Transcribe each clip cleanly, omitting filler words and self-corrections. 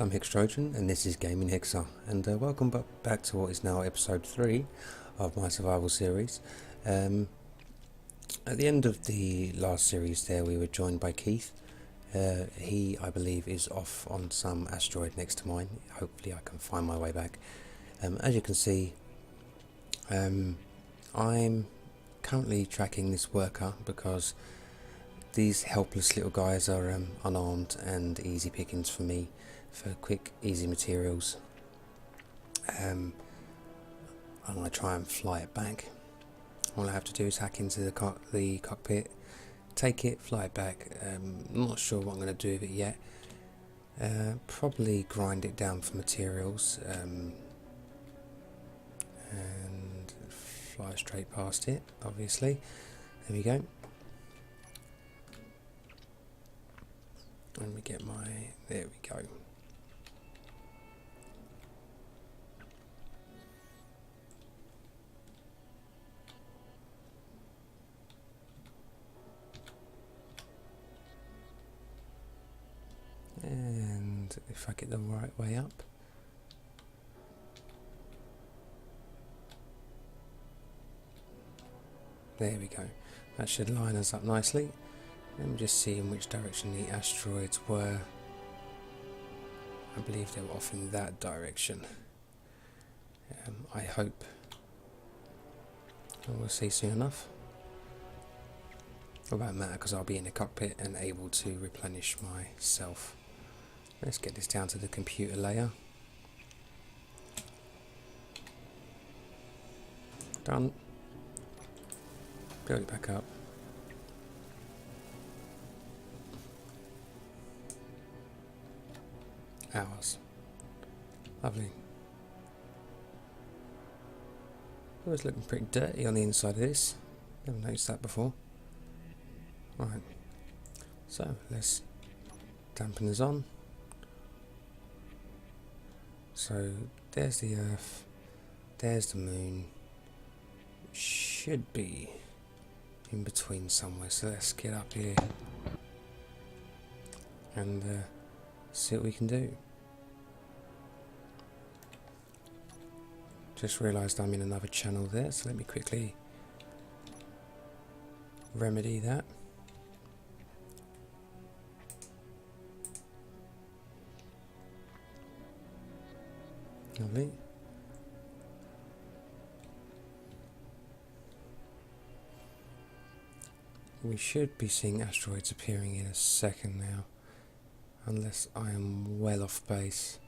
I'm Hextrojan and this is Gaming Hexer, and welcome back to what is now episode 3 of my survival series. At the end of the last series there we were joined by Keith. He, I believe, is off on some asteroid next to mine. Hopefully I can find my way back. As you can see, I'm currently tracking this worker because these helpless little guys are unarmed and easy pickings for me for quick, easy materials. I'm going to try and fly it back. All I have to do is hack into the cockpit, take it, fly it back. I'm not sure what I'm going to do with it yet. Probably grind it down for materials and fly straight past it, obviously. There we go. Let me get there we go. And if I get the right way up. There we go. That should line us up nicely. Let me just see in which direction the asteroids were. I believe they were off in that direction. I hope we'll see soon enough. It won't matter because I'll be in the cockpit and able to replenish myself. Let's get this down to the computer layer. Done. Build it back up. Hours. Lovely. Oh, it's looking pretty dirty on the inside of this. Never noticed that before. Right. So let's dampen this on. So there's the Earth. There's the Moon. Should be in between somewhere. So let's get up here and see what we can do. Just realised I'm in another channel there, so let me quickly remedy that. Lovely. We should be seeing asteroids appearing in a second now, unless I am well off base.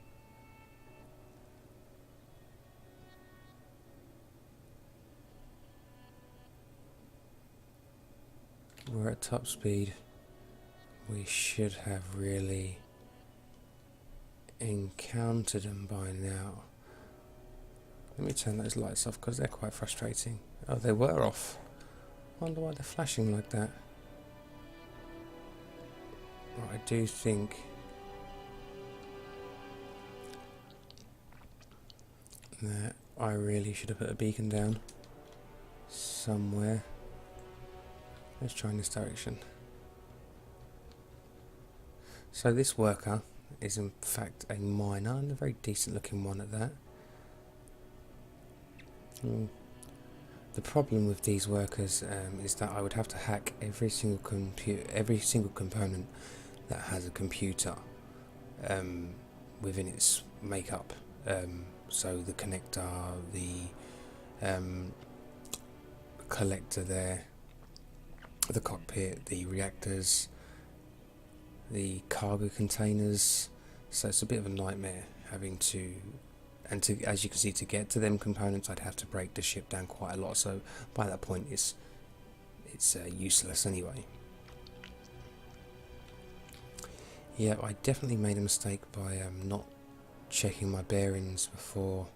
We're at top speed. We should have really encountered them by now. Let me turn those lights off because they're quite frustrating. Oh, they were off. I wonder why they're flashing like that. Well, I do think that I really should have put a beacon down somewhere. Let's try in this direction. So this worker is in fact a miner, and a very decent looking one at that. The problem with these workers is that I would have to hack every single component that has a computer within its makeup. So the connector, the collector there, the cockpit, the reactors, the cargo containers. So it's a bit of a nightmare having to, as you can see, to get to them components I'd have to break the ship down quite a lot, so by that point it's useless anyway. Yeah, I definitely made a mistake by not checking my bearings before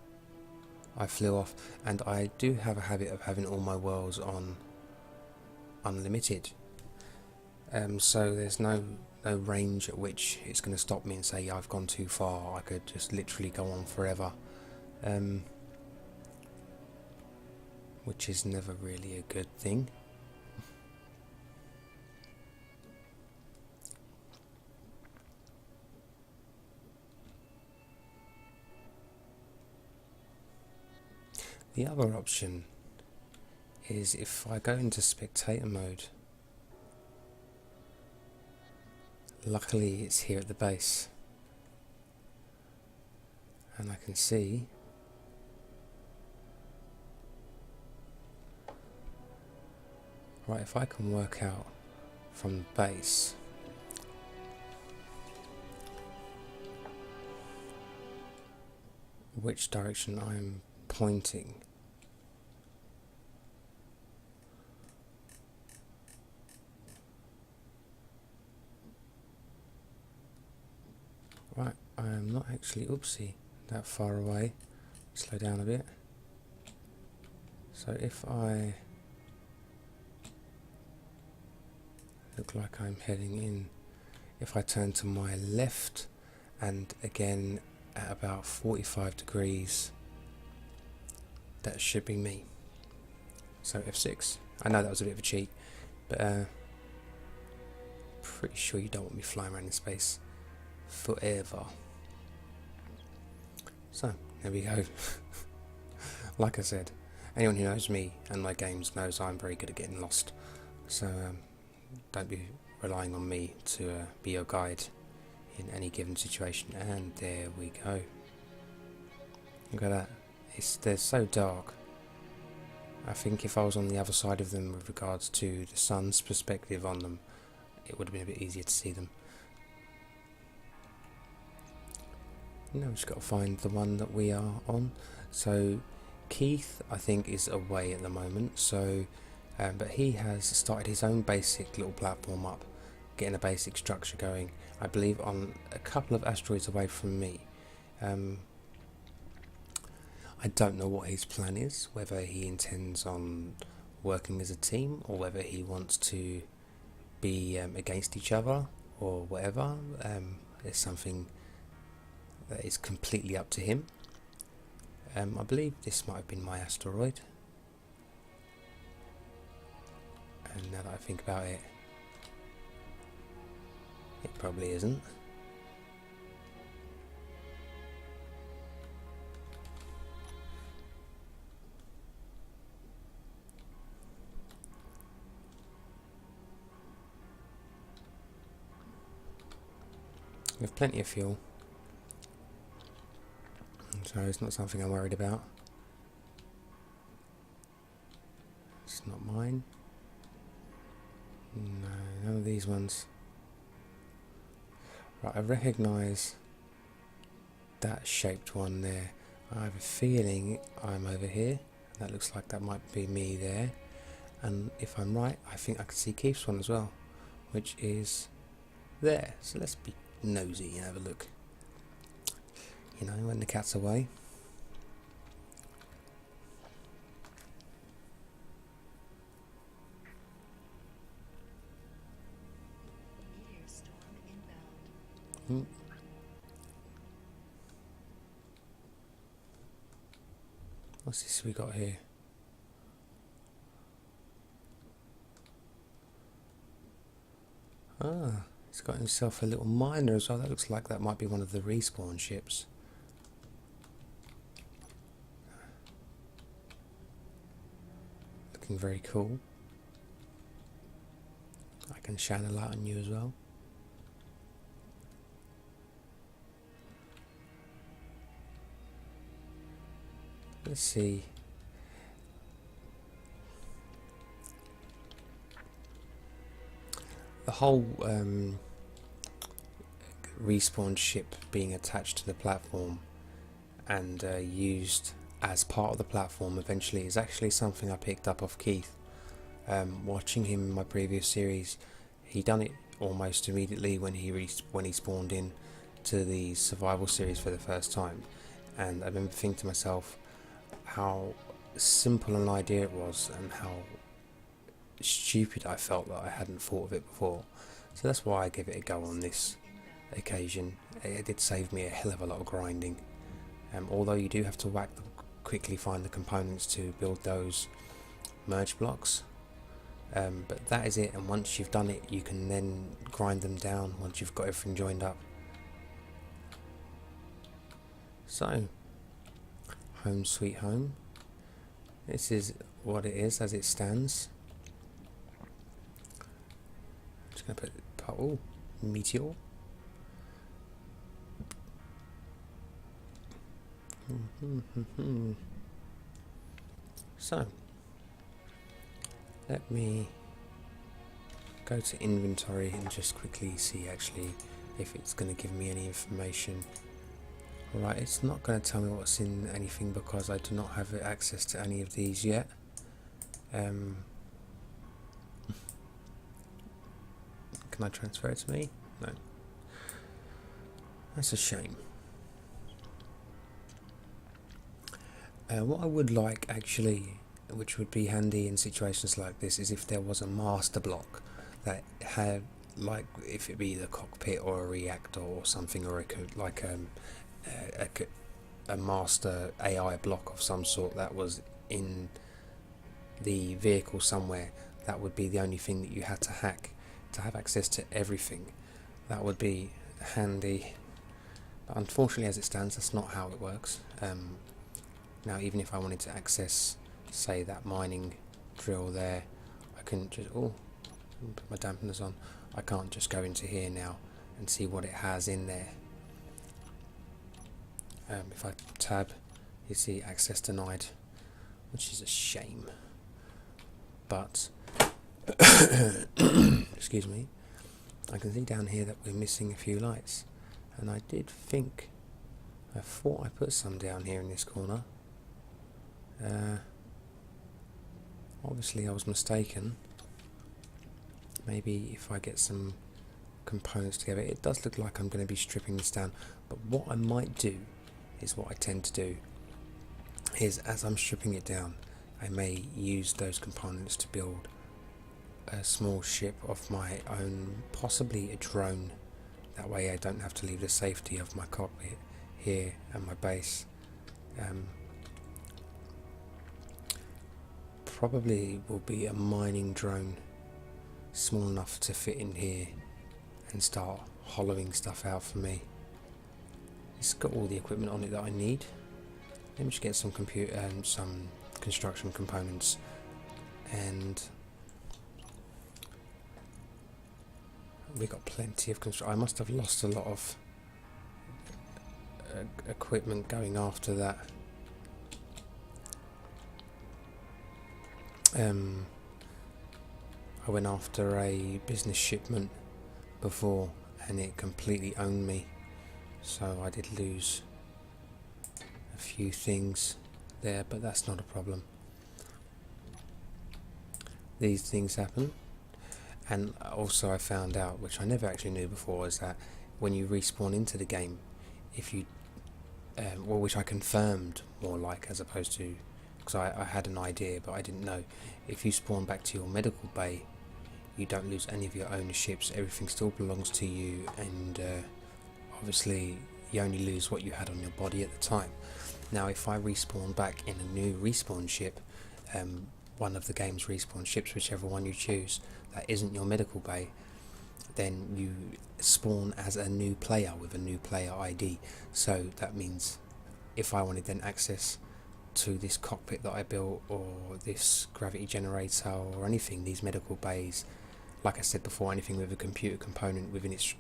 I flew off, and I do have a habit of having all my worlds on unlimited, so there's no range at which it's going to stop me and say I've gone too far. I could just literally go on forever, which is never really a good thing. The other option is if I go into spectator mode. Luckily it's here at the base, and I can see right, if I can work out from the base which direction I'm pointing, right, I am not actually, oopsie, that far away. Slow down a bit. So if I look like I'm heading in, if I turn to my left and again at about 45 degrees, that should be me. So F6. I know that was a bit of a cheat, but pretty sure you don't want me flying around in space forever. So there we go. Like I said, anyone who knows me and my games knows I'm very good at getting lost, so don't be relying on me to be your guide in any given situation. And there we go. Look at that. They're so dark. I think if I was on the other side of them with regards to the sun's perspective on them, it would have been a bit easier to see them. Now we've just got to find the one that we are on. So Keith, I think, is away at the moment, so but he has started his own basic little platform up, getting a basic structure going, I believe on a couple of asteroids away from me. I don't know what his plan is, whether he intends on working as a team or whether he wants to be against each other or whatever. It's something that is completely up to him. I believe this might have been my asteroid, and now that I think about it, it probably isn't. We have plenty of fuel, so it's not something I'm worried about. It's not mine. No, none of these ones. Right, I recognise that shaped one there. I have a feeling I'm over here. That looks like that might be me there. And if I'm right, I think I can see Keith's one as well, which is there. So let's be nosy and have a look. You know, when the cat's away. What's this we got here? Ah, he's got himself a little miner as well. That looks like that might be one of the respawn ships. Looking very cool. I can shine a light on you as well. Let's see. The whole respawn ship being attached to the platform and used as part of the platform eventually is actually something I picked up off Keith. Watching him in my previous series, he done it almost immediately when he spawned in to the survival series for the first time, and I remember thinking to myself how simple an idea it was and how stupid I felt that I hadn't thought of it before. So that's why I give it a go on this occasion. It did save me a hell of a lot of grinding, although you do have to quickly find the components to build those merge blocks, but that is it, and once you've done it you can then grind them down once you've got everything joined up. So home sweet home. This is what it is as it stands. Just going to put, oh, meteor. So, let me go to inventory and just quickly see actually if it's going to give me any information. Alright, it's not going to tell me what's in anything because I do not have access to any of these yet. Can I transfer it to me? No. That's a shame. What I would like actually, which would be handy in situations like this, is if there was a master block that had, like, if it be the cockpit or a reactor or something, or a master AI block of some sort that was in the vehicle somewhere. That would be the only thing that you had to hack to have access to everything. That would be handy, but unfortunately as it stands that's not how it works. Now even if I wanted to access, say, that mining drill there, I couldn't just, oh, put my dampeners on, I can't just go into here now and see what it has in there. If I tab, you see access denied, which is a shame. But excuse me, I can see down here that we're missing a few lights, and I thought I put some down here in this corner. Obviously I was mistaken. Maybe if I get some components together, it does look like I'm going to be stripping this down, but what I might do is, what I tend to do is, as I'm stripping it down, I may use those components to build a small ship of my own, possibly a drone. That way I don't have to leave the safety of my cockpit here and my base. Probably will be a mining drone, small enough to fit in here and start hollowing stuff out for me. It's got all the equipment on it that I need. Let me just get some some construction components, and we got plenty of construction. I must have lost a lot of equipment going after that. I went after a business shipment before and it completely owned me, so I did lose a few things there, but that's not a problem. These things happen. And also I found out, which I never actually knew before, is that when you respawn into the game, if you well, which I confirmed more like, as opposed to, because I had an idea but I didn't know, if you spawn back to your medical bay, you don't lose any of your ownerships, everything still belongs to you, and obviously you only lose what you had on your body at the time. Now if I respawn back in a new respawn ship, one of the game's respawn ships, whichever one you choose, that isn't your medical bay, then you spawn as a new player with a new player ID. So that means if I wanted then access to this cockpit that I built, or this gravity generator, or anything, these medical bays, like I said before, anything with a computer component within its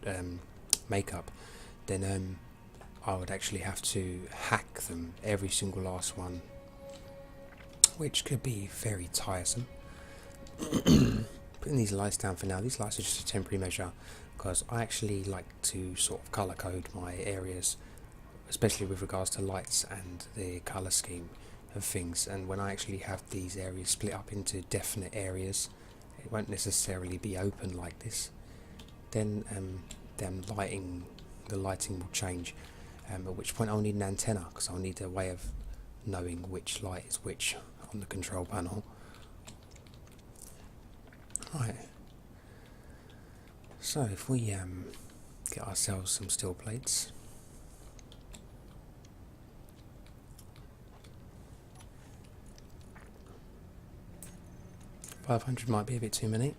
makeup, then I would actually have to hack them, every single last one, which could be very tiresome. Putting these lights down for now. These lights are just a temporary measure, because I actually like to sort of colour code my areas, especially with regards to lights and the colour scheme of things. And when I actually have these areas split up into definite areas, it won't necessarily be open like this, then the lighting will change, at which point I'll need an antenna, because I'll need a way of knowing which light is which on the control panel. Right, so if we get ourselves some steel plates, $500 might be a bit too many.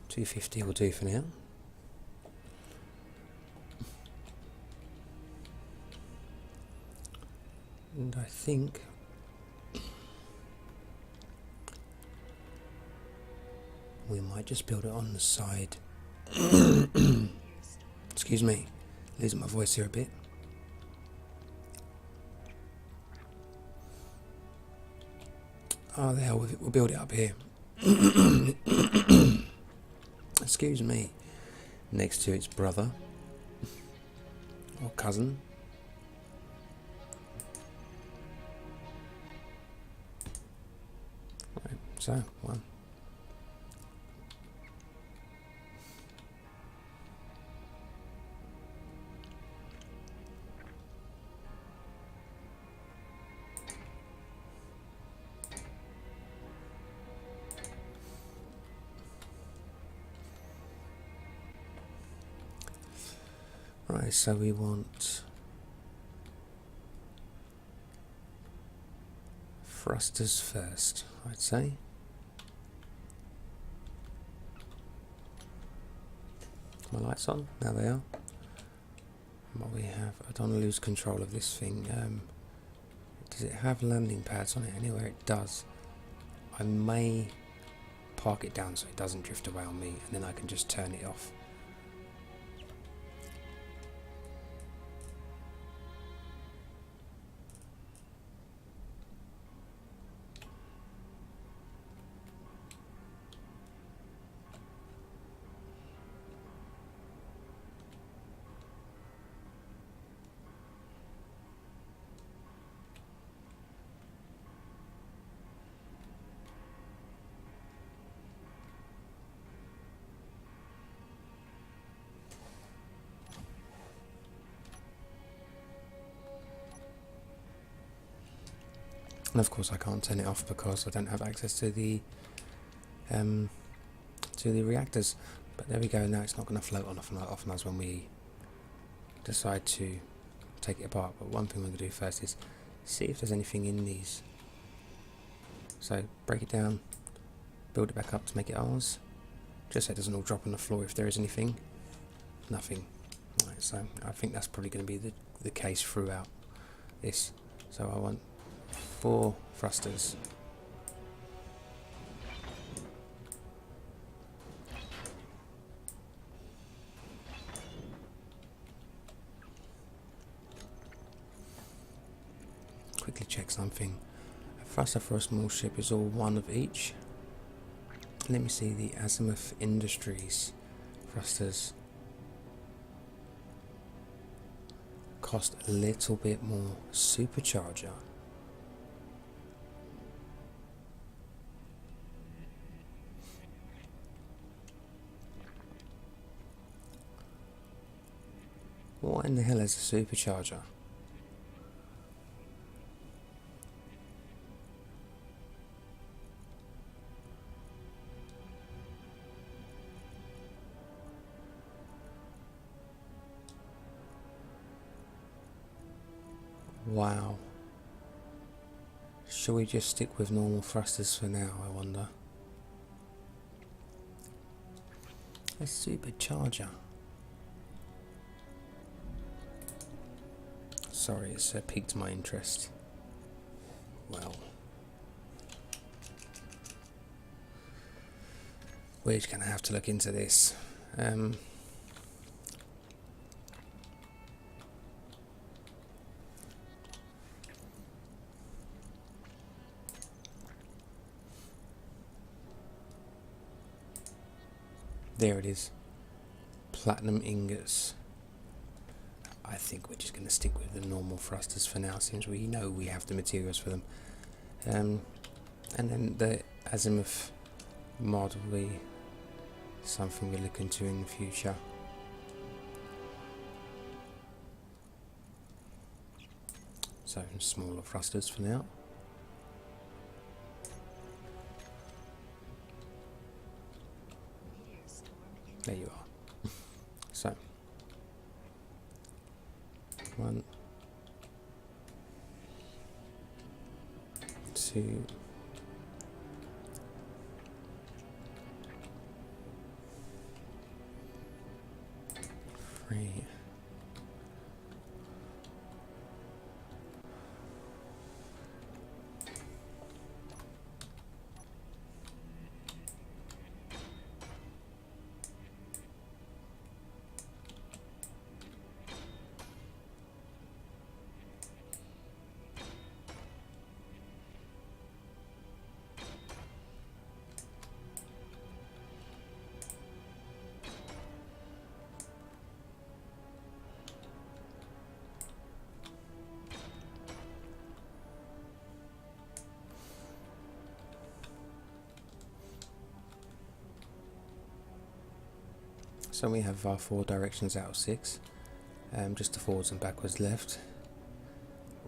$250 will do for now. And I think we might just build it on the side. Excuse me, losing my voice here a bit. Oh, the hell with it, we'll build it up here. Excuse me. Next to its brother or cousin. Right, so one. Right, so we want thrusters first, I'd say. My lights on? Now they are. What we have, I don't want to lose control of this thing. Does it have landing pads on it? Anywhere it does, I may park it down so it doesn't drift away on me, and then I can just turn it off. And of course I can't turn it off because I don't have access to the reactors. But there we go, now it's not going to float on off on us when we decide to take it apart. But one thing we're going to do first is see if there's anything in these. So break it down, build it back up to make it ours, just so it doesn't all drop on the floor if there is anything. Nothing. Right, so I think that's probably going to be the case throughout this. So I want 4 thrusters. Quickly check something. A thruster for a small ship is all 1 of each. Let me see the Azimuth Industries thrusters. Cost a little bit more. Supercharger. What in the hell is a supercharger? Wow. Shall we just stick with normal thrusters for now, I wonder? A supercharger. Sorry, it's piqued my interest. Well, we're just going to have to look into this. There it is. Platinum ingots. I think we're just going to stick with the normal thrusters for now, since we know we have the materials for them. And then the Azimuth mod will be something we look into in the future. So smaller thrusters for now. There you are. So 1, 2, 3, So we have our 4 directions out of 6, just the forwards and backwards left.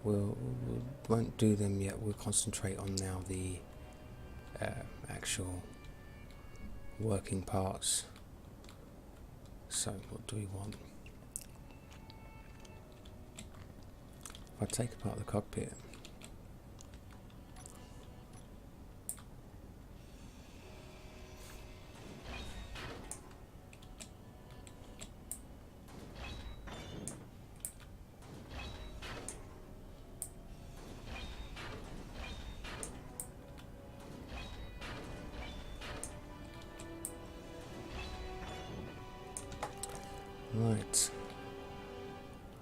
We won't do them yet, we'll concentrate on now the actual working parts. So what do we want? If I take apart the cockpit, right,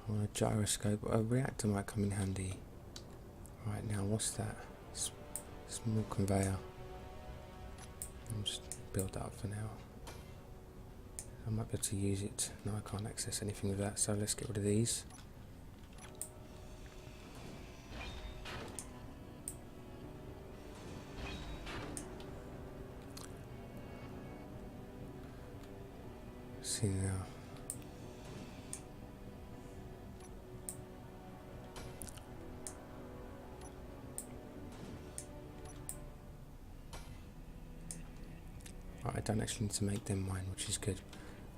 on a gyroscope, a reactor might come in handy. Right, now what's that? Small conveyor. I'll just build that up for now. I might be able to use it. No, I can't access anything with that, so let's get rid of these. See now. Right, I don't actually need to make them mine, which is good.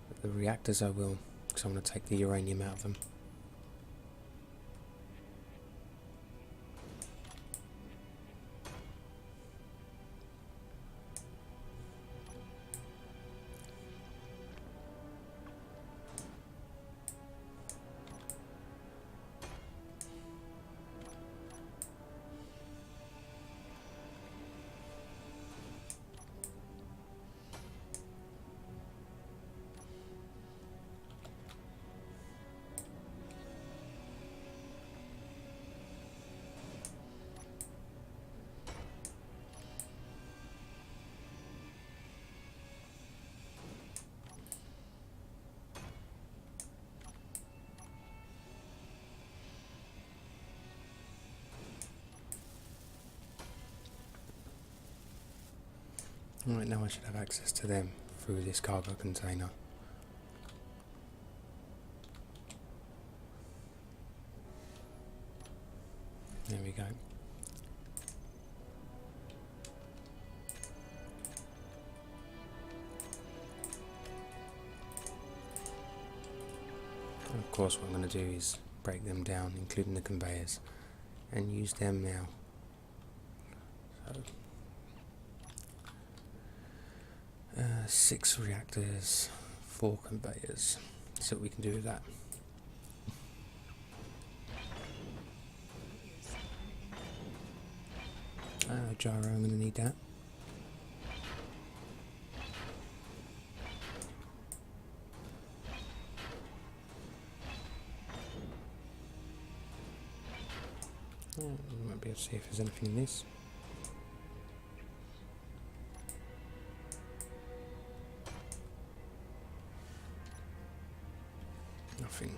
But the reactors I will, because I want to take the uranium out of them. Right, now I should have access to them through this cargo container. There we go. And of course what I'm going to do is break them down, including the conveyors, and use them now. So 6 reactors, 4 conveyors. See what we can do with that. Gyro, I'm going to need that. We might be able to see if there's anything in this. Nothing.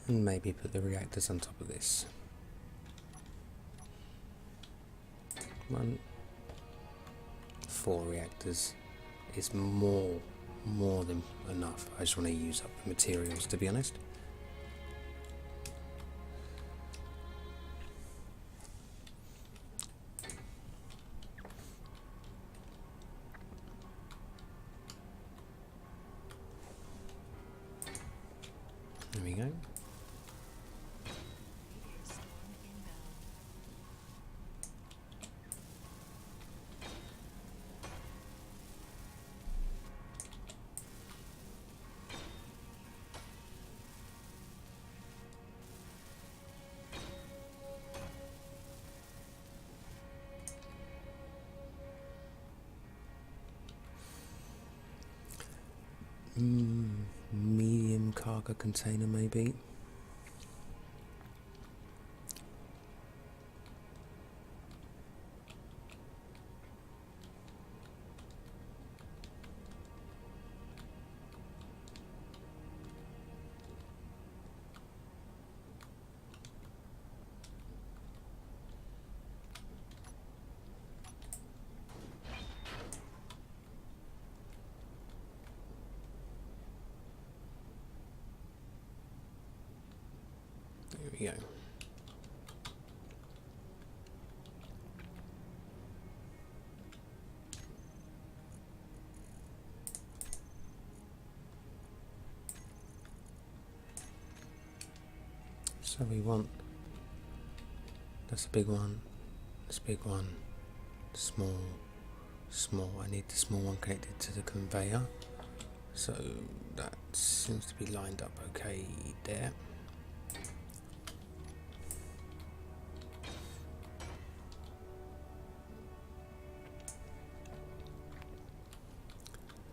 And maybe put the reactors on top of this. 4 reactors is more than enough. I just want to use up the materials, to be honest. cargo container maybe. There we go. So we want, that's a big one, this big one, small, small. I need the small one connected to the conveyor. So that seems to be lined up okay there.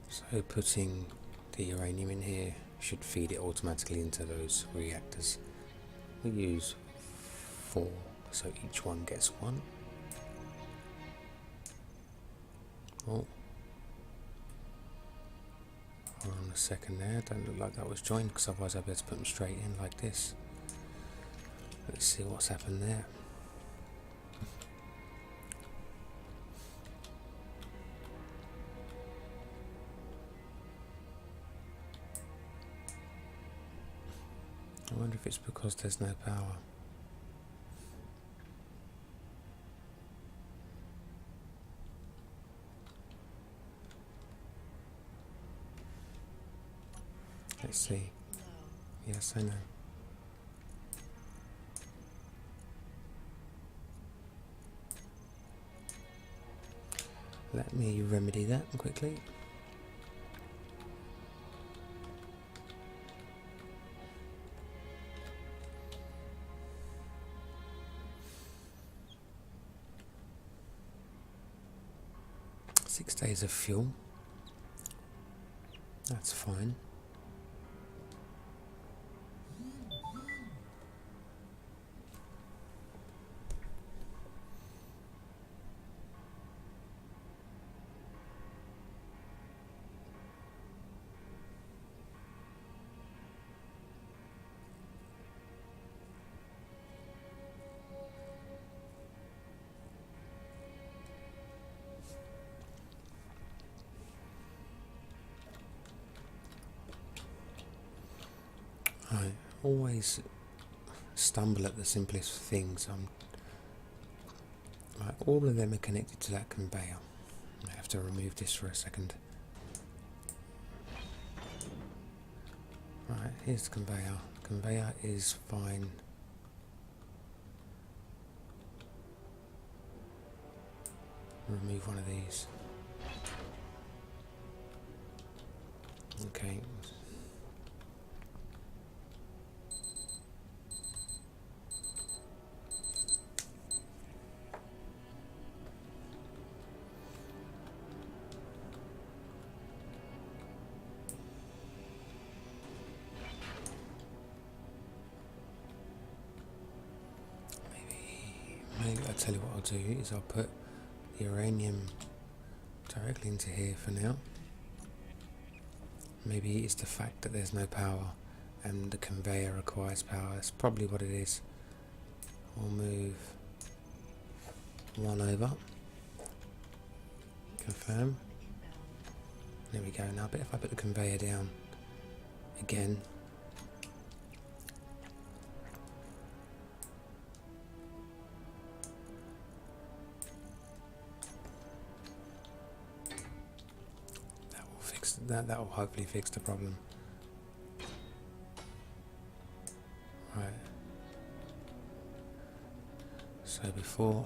So putting the uranium in here should feed it automatically into those reactors. We use 4, so each one gets 1. Oh, hold on a second there, don't look like that was joined, because otherwise I'd be able to put them straight in like this. Let's see what's happened there. I wonder if it's because there's no power. Let's see. Yes, I know. Let me remedy that quickly. Six days of fuel. That's fine. I always stumble at the simplest things. Right, all of them are connected to that conveyor. I have to remove this for a second. Right, here's the conveyor. Conveyor is fine. Remove one of these. Okay. Maybe I'll tell you what I'll do is I'll put the uranium directly into here for now. Maybe it's the fact that there's no power and the conveyor requires power. That's probably what it is. We'll move one over. Confirm. There we go. Now, but if I put the conveyor down again, that will hopefully fix the problem. Right. So before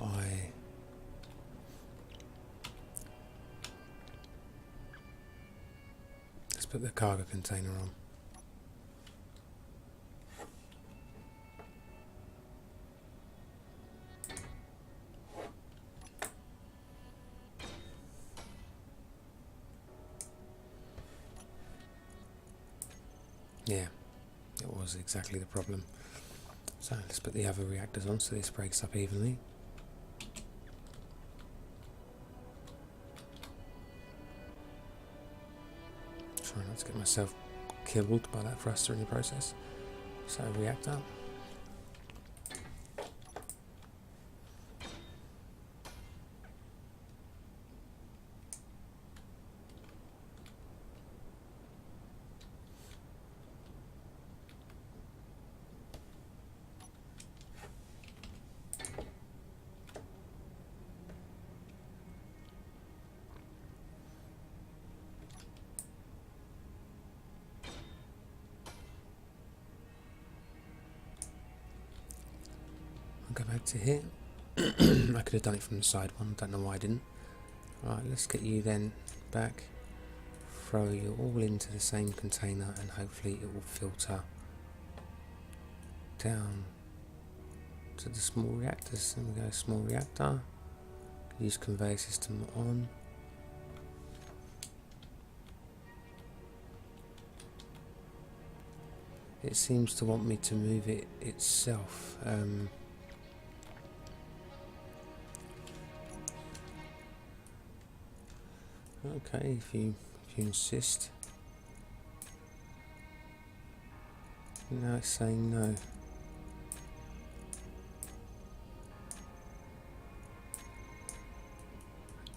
let's put the cargo container on. Yeah, was exactly the problem. So let's put the other reactors on so this breaks up evenly. Try not to get myself killed by that thruster in the process. So reactor. I'll go back to here. I could have done it from the side one, don't know why I didn't. Right, let's get you then back. Throw you all into the same container and hopefully it will filter down to the small reactors. There we go, small reactor. Use conveyor system on. It seems to want me to move it itself. Okay, if you insist. Now it's saying no.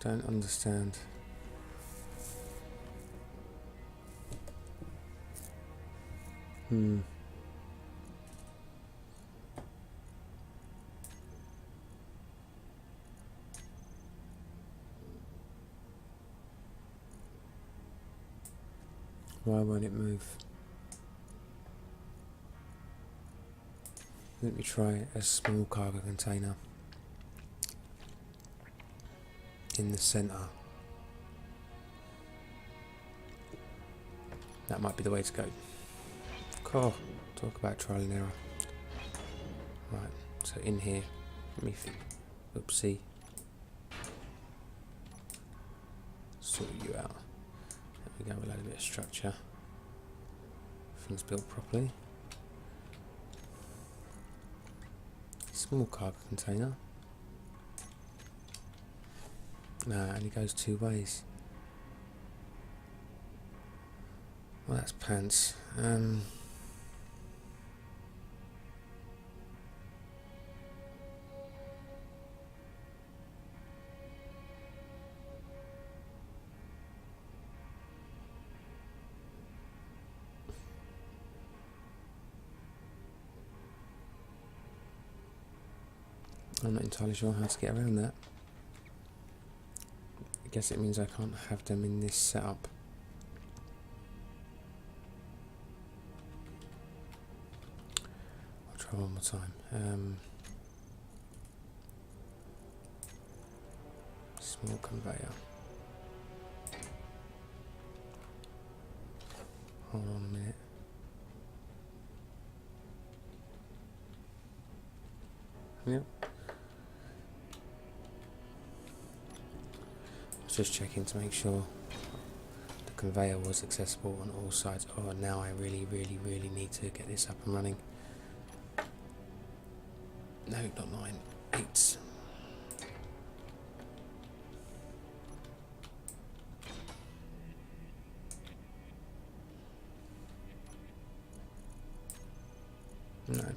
Don't understand. Why won't it move? Let me try a small cargo container in the centre. That might be the way to go. Cool. Talk about trial and error. Right, so in here, let me oopsie. Sort you out. There we go, we'll add a bit of structure. Things built properly. Small cargo container. No, it only goes two ways. Well, that's pants. I'm not entirely sure how to get around that. I guess it means I can't have them in this setup. I'll try one more time. Small conveyor. Hold on a minute. Yep. Just checking to make sure the conveyor was accessible on all sides. Oh, now I really need to get this up and running. No, not 9, 8. No.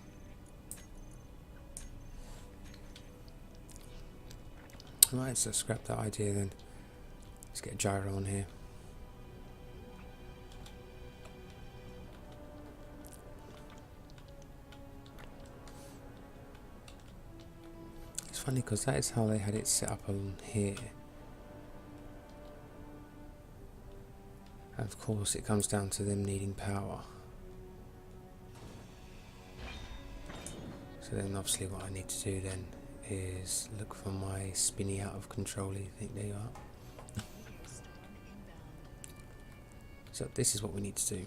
Right, so scrap that idea then. Let's get a gyro on here. It's funny because that is how they had it set up on here. And of course it comes down to them needing power. So then obviously what I need to do then is look for my spinny out of control. I think there you are. So this is what we need to do.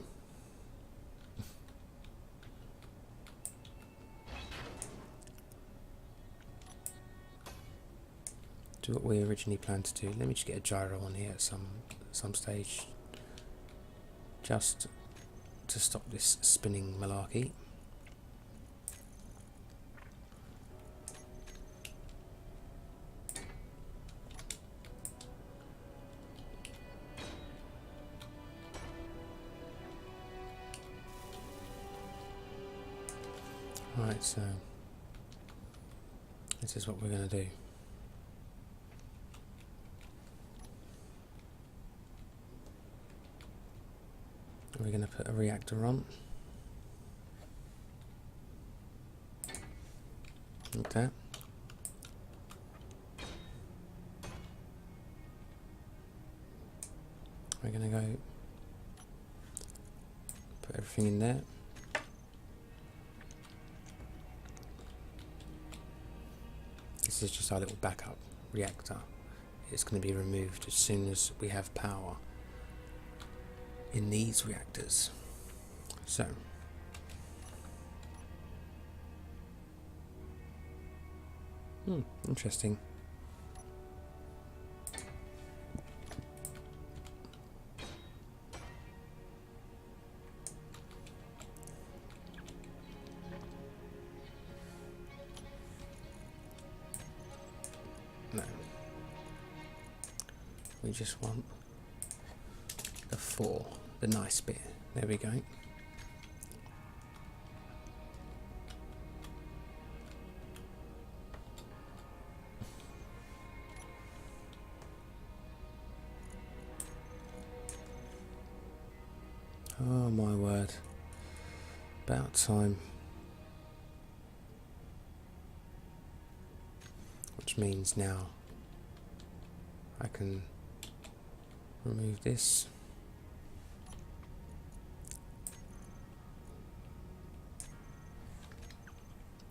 Do what we originally planned to do. Let me just get a gyro on here at some stage. Just to stop this spinning malarkey. Right, so this is what we're going to do. We're going to put a reactor on. Like that. We're going to go put everything in there. This is just our little backup reactor. It's going to be removed as soon as we have power in these reactors. So interesting. No. We just want the 4, the nice bit. There we go. Oh my word. About time. Which means now I can remove this.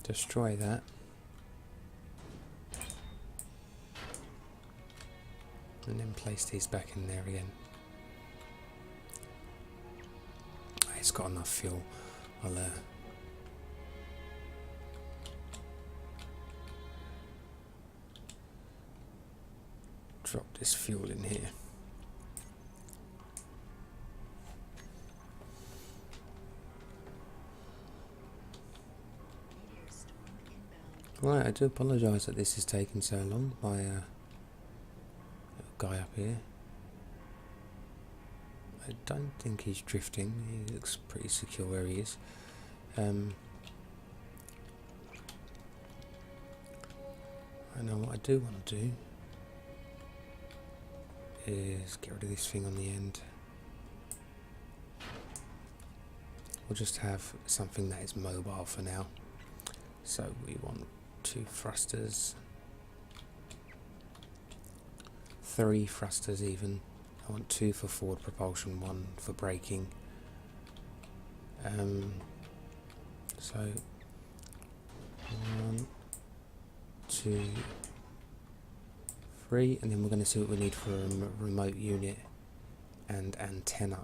Destroy that. And then place these back in there again. It's got enough fuel. I'll drop this fuel in here. Right, I do apologise that this is taking so long. My little guy up here. I don't think he's drifting. He looks pretty secure where he is. I know what I do want to do is get rid of this thing on the end. We'll just have something that is mobile for now. So we want 2 thrusters, 3 thrusters even. I want 2 for forward propulsion, 1 for braking. So 1, 2, 3, and then we're going to see what we need for a remote unit and antenna.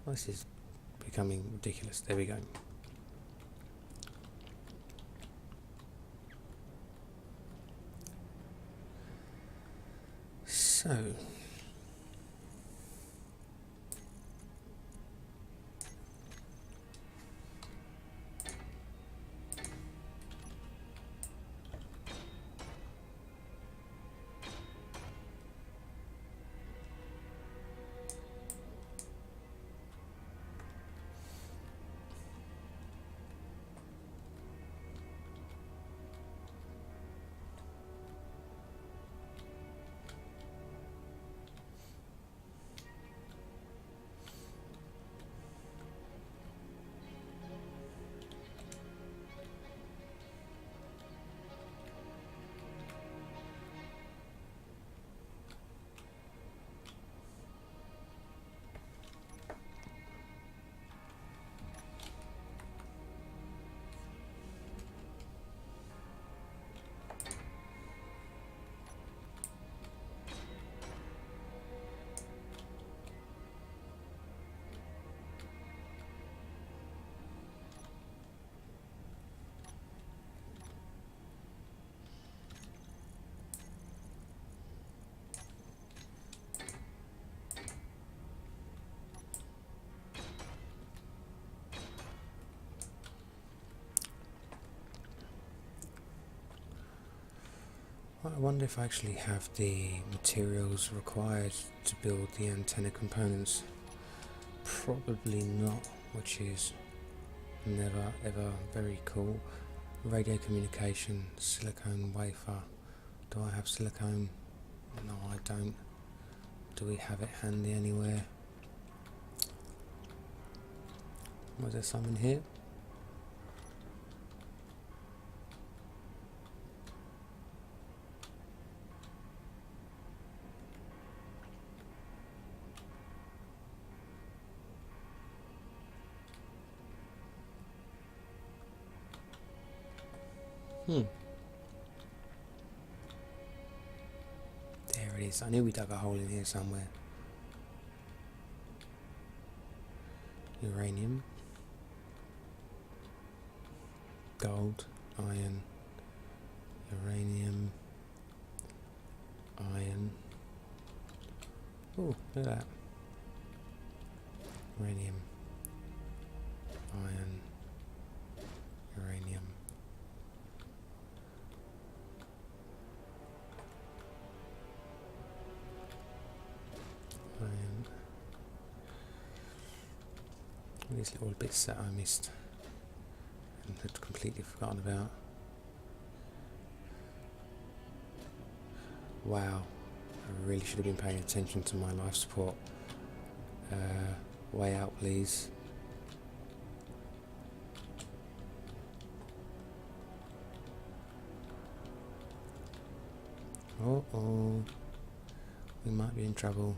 Well, this is becoming ridiculous. There we go. So I wonder if I actually have the materials required to build the antenna components. Probably not, which is never ever very cool. Radio communication, silicone wafer. Do I have silicone? No, I don't. Do we have it handy anywhere? Was there some in here? There it is. I knew we dug a hole in here somewhere. Uranium. Gold. Iron. Uranium. Iron. Oh, look at that. Uranium. Iron. Uranium. Iron. These little bits that I missed and had completely forgotten about. Wow, I really should have been paying attention to my life support. Way out, please. Oh, we might be in trouble.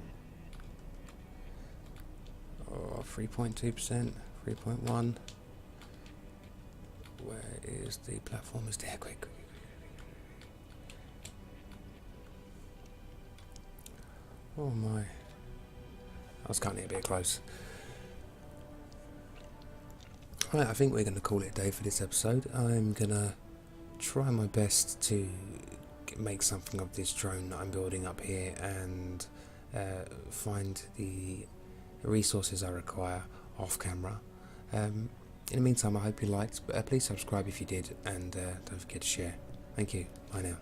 Oh, 3.2%, 3.1. Where is the platform? Is there? Quick. Oh my. I was cutting it a bit close. Right, I think we're going to call it a day for this episode. I'm going to try my best to make something of this drone that I'm building up here and find the resources I require off camera. In the meantime, I hope you liked, but please subscribe if you did, and don't forget to share. Thank you. Bye now.